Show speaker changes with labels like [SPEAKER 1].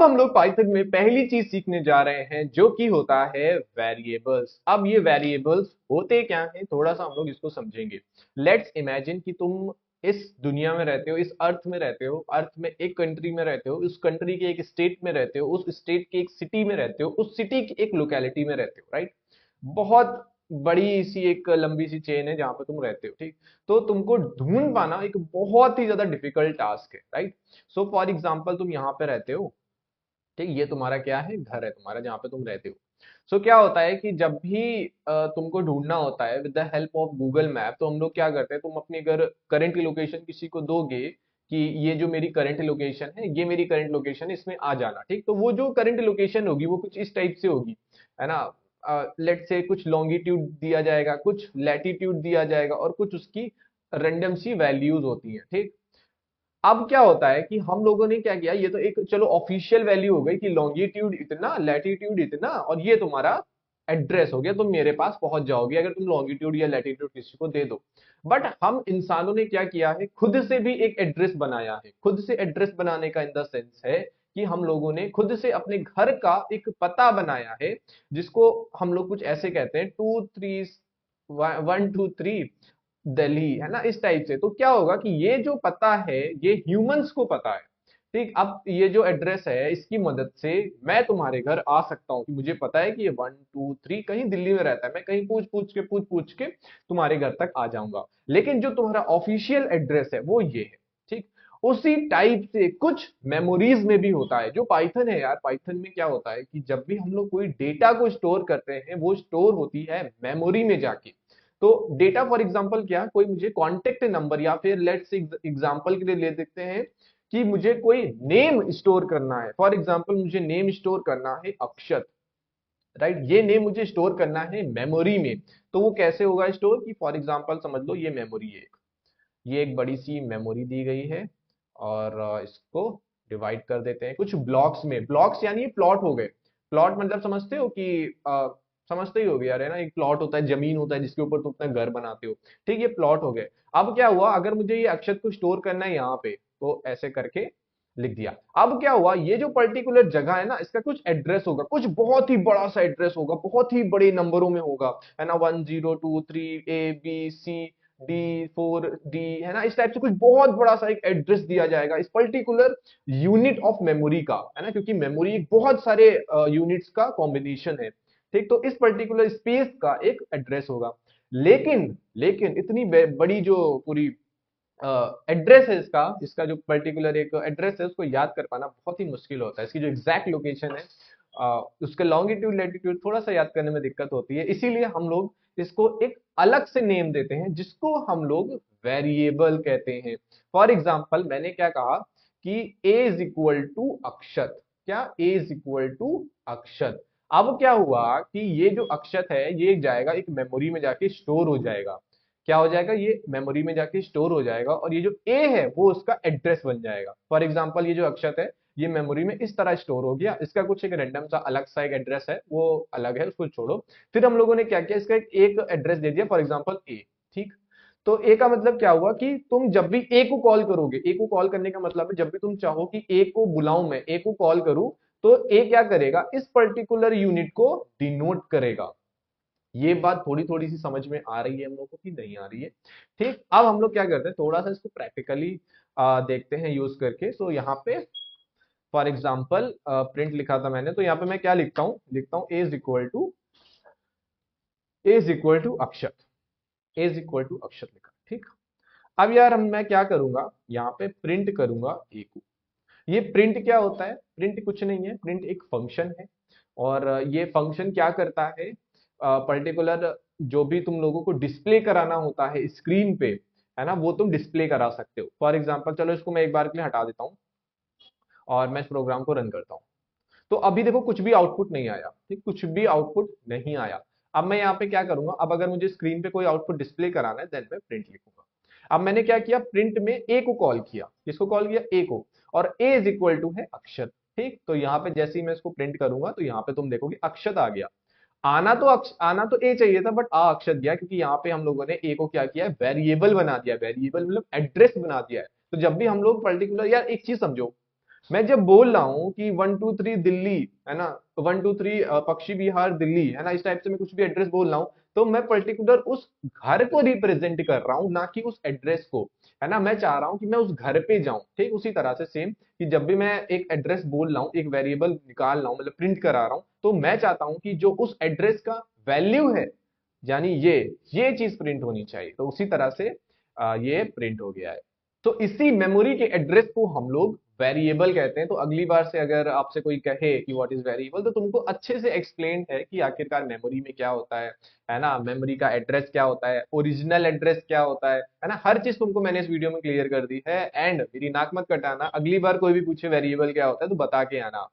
[SPEAKER 1] हम लोग पाइथन में पहली चीज सीखने जा रहे हैं जो कि होता है वेरिएबल्स। अब ये वेरिएबल्स होते क्या हैं, थोड़ा सा हम लोग इसको समझेंगे। लेट्स इमेजिन कि तुम इस दुनिया में रहते हो, इस अर्थ में रहते हो, अर्थ में एक कंट्री में रहते हो, उस कंट्री के एक स्टेट में रहते हो, उस स्टेट के एक सिटी में रहते हो, उस सिटी की एक लोकेलिटी में रहते हो, राइट। बहुत बड़ी सी एक लंबी सी चेन है जहां पर तुम रहते हो, ठीक। तो तुमको ढूंढ पाना एक बहुत ही ज्यादा डिफिकल्ट टास्क है, राइट। सो फॉर एग्जाम्पल तुम यहाँ पे रहते हो, ठीक। ये तुम्हारा क्या है, घर है तुम्हारा जहाँ पे तुम रहते हो। सो क्या होता है कि जब भी तुमको ढूंढना होता है with the help of Google map, तो हम लोग क्या करते हैं, तुम अपनी अगर करंट लोकेशन किसी को दोगे कि ये जो मेरी करंट लोकेशन है, ये मेरी करंट लोकेशन है, इसमें आ जाना, ठीक। तो वो जो करंट लोकेशन होगी वो कुछ इस टाइप से होगी, है ना। लेट से कुछ लॉन्गिट्यूड दिया जाएगा, कुछ लैटिट्यूड दिया जाएगा और कुछ उसकी रैंडम सी वैल्यूज होती हैं, ठीक। अब क्या होता है कि हम लोगों ने क्या किया, ये तो एक चलो ऑफिशियल वैल्यू हो गई कि लॉन्गिट्यूड इतना, लैटिट्यूड इतना, और ये तुम्हारा एड्रेस हो गया, तुम मेरे पास पहुंच जाओगे अगर तुम लॉन्गिट्यूड या लैटिट्यूड किसी को दे दो। बट हम इंसानों ने क्या किया है, खुद से भी एक एड्रेस बनाया है। खुद से एड्रेस बनाने का इन द सेंस है कि हम लोगों ने खुद से अपने घर का एक पता बनाया है, जिसको हम लोग कुछ ऐसे कहते हैं 1 2 3 दिल्ली, है ना, इस टाइप से। तो क्या होगा कि ये जो पता है ये ह्यूमंस को पता है, ठीक। अब ये जो एड्रेस है इसकी मदद से मैं तुम्हारे घर आ सकता हूँ कि मुझे पता है कि ये 1 2 3 कहीं दिल्ली में रहता है, मैं कहीं पूछ पूछ के तुम्हारे घर तक आ जाऊंगा। लेकिन जो तुम्हारा ऑफिशियल एड्रेस है वो ये है, ठीक। उसी टाइप से कुछ मेमोरीज में भी होता है। जो पाइथन है यार, पाइथन में क्या होता है कि जब भी हम लोग कोई डेटा को स्टोर करते हैं वो स्टोर होती है मेमोरी में जाके। तो डेटा फॉर एग्जांपल क्या, कोई मुझे कॉन्टेक्ट नंबर, या फिर लेट्स एग्जांपल के लिए ले देखते हैं कि मुझे कोई नेम स्टोर करना है। फॉर एग्जांपल मुझे नेम स्टोर करना है अक्षत, राइट। ये नेम मुझे स्टोर करना है मेमोरी में। तो वो कैसे होगा स्टोर, कि फॉर एग्जांपल समझ लो ये मेमोरी है, ये एक बड़ी सी मेमोरी दी गई है, और इसको डिवाइड कर देते हैं कुछ ब्लॉक्स में। ब्लॉक्स यानी प्लॉट हो गए। प्लॉट मतलब समझते हो कि समझते ही हो गया, यार, है ना। एक प्लॉट होता है, जमीन होता है जिसके ऊपर तुम अपना घर बनाते हो, ठीक। ये प्लॉट हो गए। अब क्या हुआ, अगर मुझे ये अक्षत को स्टोर करना है यहाँ पे, तो ऐसे करके लिख दिया। अब क्या हुआ, ये जो पर्टिकुलर जगह है ना, इसका कुछ एड्रेस होगा, कुछ बहुत ही बड़ा सा एड्रेस होगा, बहुत ही बड़े नंबरों में होगा, है ना। 1 0 2 3 ABC D 4D, है ना, इस टाइप से कुछ बहुत बड़ा सा एक एड्रेस दिया जाएगा इस पर्टिकुलर यूनिट ऑफ मेमोरी का, है ना, क्योंकि मेमोरी बहुत सारे यूनिट्स का कॉम्बिनेशन है, ठीक। तो इस पर्टिकुलर स्पेस का एक एड्रेस होगा। लेकिन लेकिन इतनी बड़ी जो पूरी एड्रेस है इसका, इसका जो पर्टिकुलर एक एड्रेस है उसको याद कर पाना बहुत ही मुश्किल होता है। इसकी जो एग्जैक्ट लोकेशन है, उसके लॉन्गिट्यूड लैटिट्यूड थोड़ा सा याद करने में दिक्कत होती है। इसीलिए हम लोग इसको एक अलग से नेम देते हैं जिसको हम लोग वेरिएबल कहते हैं। फॉर एग्जाम्पल मैंने क्या कहा कि a इज इक्वल टू अक्षत, क्या a इज इक्वल टू अक्षत। अब क्या हुआ कि ये जो अक्षत है ये जाएगा एक मेमोरी में जाके स्टोर हो जाएगा। क्या हो जाएगा, ये मेमोरी में जाके स्टोर हो जाएगा, और ये जो ए है वो उसका एड्रेस बन जाएगा। फॉर एग्जांपल ये जो अक्षत है ये मेमोरी में इस तरह स्टोर हो गया, इसका कुछ एक रैंडम सा अलग सा एक एड्रेस है, वो अलग है, उसको छोड़ो। फिर हम लोगों ने क्या किया, इसका एक एड्रेस दे दिया, फॉर एग्जाम्पल ए, ठीक। तो ए का मतलब क्या हुआ कि तुम जब भी ए को कॉल करोगे, ए को कॉल करने का मतलब है जब भी तुम चाहो कि ए को बुलाऊं, मैं ए को कॉल करूं, तो ए क्या करेगा, इस पर्टिकुलर यूनिट को डिनोट करेगा। ये बात थोड़ी थोड़ी सी समझ में आ रही है हम लोग को कि नहीं आ रही है, ठीक। अब हम लोग क्या करते हैं, थोड़ा सा इसको प्रैक्टिकली देखते हैं यूज करके। सो यहाँ पे फॉर एग्जाम्पल प्रिंट लिखा था मैंने, तो यहाँ पे मैं क्या लिखता हूँ, लिखता हूँ ए इज इक्वल टू अक्षत, ए इज इक्वल टू अक्षत लिखा, ठीक। अब यार मैं क्या करूंगा, यहाँ पे प्रिंट करूंगा ए को। ये प्रिंट क्या होता है, प्रिंट कुछ नहीं है, प्रिंट एक फंक्शन है। और ये फंक्शन क्या करता है, पर्टिकुलर जो भी तुम लोगों को डिस्प्ले कराना होता है स्क्रीन पे, है ना, वो तुम डिस्प्ले करा सकते हो। फॉर एग्जांपल चलो इसको मैं एक बार के लिए हटा देता हूँ और मैं इस प्रोग्राम को रन करता हूँ। तो अभी देखो कुछ भी आउटपुट नहीं आया, ठीक, कुछ भी आउटपुट नहीं आया। अब मैं यहाँ पे क्या करूंगा, अब अगर मुझे स्क्रीन पे कोई आउटपुट डिस्प्ले कराना है देन मैं प्रिंट लिखूंगा। अब मैंने क्या किया, प्रिंट में ए को कॉल किया, किसको कॉल किया, ए को, और ए इज इक्वल टू है अक्षत, ठीक। तो यहाँ पे जैसे ही मैं इसको प्रिंट करूंगा तो यहाँ पे तुम देखोगे अक्षत आ गया। आना तो ए चाहिए था बट आ अक्षत गया, क्योंकि यहाँ पे हम लोगों ने ए को क्या किया है, वेरिएबल बना दिया। वेरिएबल मतलब एड्रेस बना दिया है। तो जब भी हम लोग पर्टिकुलर, यार एक चीज समझो, मैं जब बोल रहा हूँ कि 123 दिल्ली, है ना, 123 पक्षी विहार दिल्ली, है ना, इस टाइप से मैं कुछ भी एड्रेस बोल रहा हूँ, तो मैं पर्टिकुलर उस घर को रिप्रेजेंट कर रहा हूँ, ना कि उस एड्रेस को, है ना। मैं चाह रहा हूँ कि मैं उस घर पे जाऊं, ठीक उसी तरह से सेम, कि जब भी मैं एक एड्रेस बोल रहा हूँ, एक वेरिएबल निकाल रहा हूँ, मतलब प्रिंट करा रहा हूँ, तो मैं चाहता हूँ कि जो उस एड्रेस का वैल्यू है, यानी ये चीज प्रिंट होनी चाहिए, तो उसी तरह से ये प्रिंट हो गया है। तो इसी मेमोरी के एड्रेस को हम लोग वेरिएबल कहते हैं। तो अगली बार से अगर आपसे कोई कहे कि व्हाट इज वेरिएबल, तो तुमको अच्छे से एक्सप्लेन है कि आखिरकार मेमोरी में क्या होता है ना, मेमोरी का एड्रेस क्या होता है, ओरिजिनल एड्रेस क्या होता है ना, हर चीज तुमको मैंने इस वीडियो में क्लियर कर दी है। एंड मेरी नाक मत कटाना, अगली बार कोई भी पूछे वेरिएबल क्या होता है तो बता के आना।